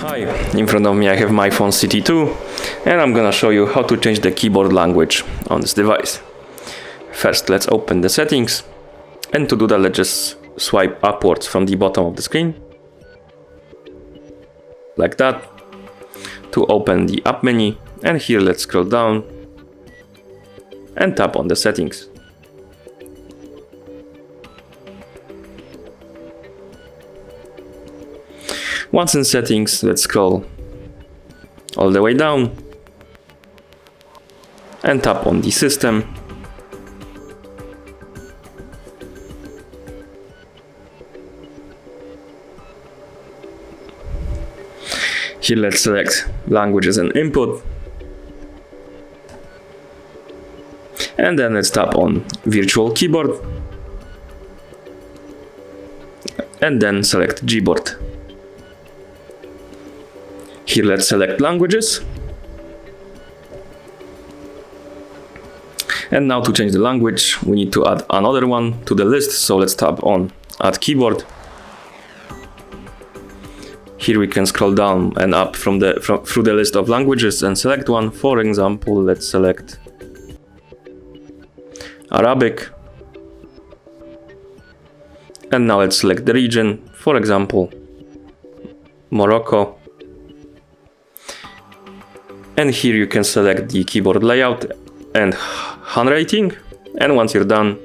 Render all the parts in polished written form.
Hi, in front of me I have myPhone CT2 and I'm gonna show you how to change the keyboard language on this device. First, let's open the settings, and to do that let's just swipe upwards from the bottom of the screen, like that, to open the app menu, and here let's scroll down and tap on the settings. Once in settings, let's scroll all the way down and tap on the system. Here let's select languages and input. And then let's tap on virtual keyboard. And then select Gboard. Here let's select languages. And now to change the language, we need to add another one to the list. So let's tap on Add Keyboard. Here we can scroll down and up through the list of languages and select one. For example, let's select Arabic. And now let's select the region. For example, Morocco. And here you can select the keyboard layout and handwriting. And once you're done,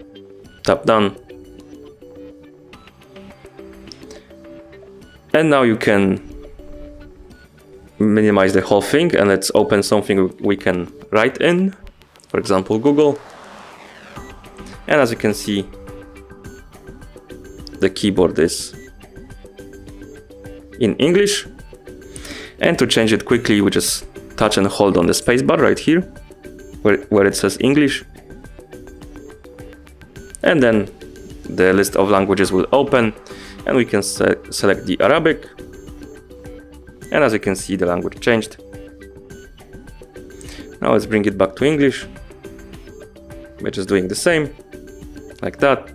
tap done. And now you can minimize the whole thing, and let's open something we can write in, for example, Google. And as you can see, the keyboard is in English. And to change it quickly, we just touch and hold on the spacebar right here, where it says English. And then the list of languages will open, and we can select the Arabic. And as you can see, the language changed. Now let's bring it back to English. We're just doing the same, like that.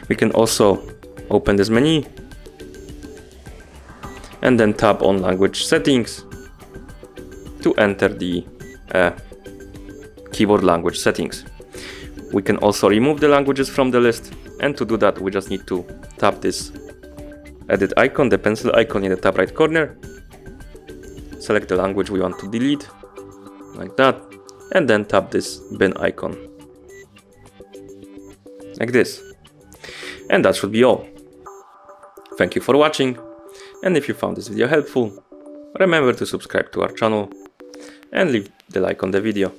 We can also open this menu and then tap on language settings to enter the keyboard language settings. We can also remove the languages from the list, and to do that we just need to tap this edit icon, the pencil icon in the top right corner, select the language we want to delete, like that, and then tap this bin icon, like this. And that should be all. Thank you for watching, and if you found this video helpful, remember to subscribe to our channel and leave the like on the video.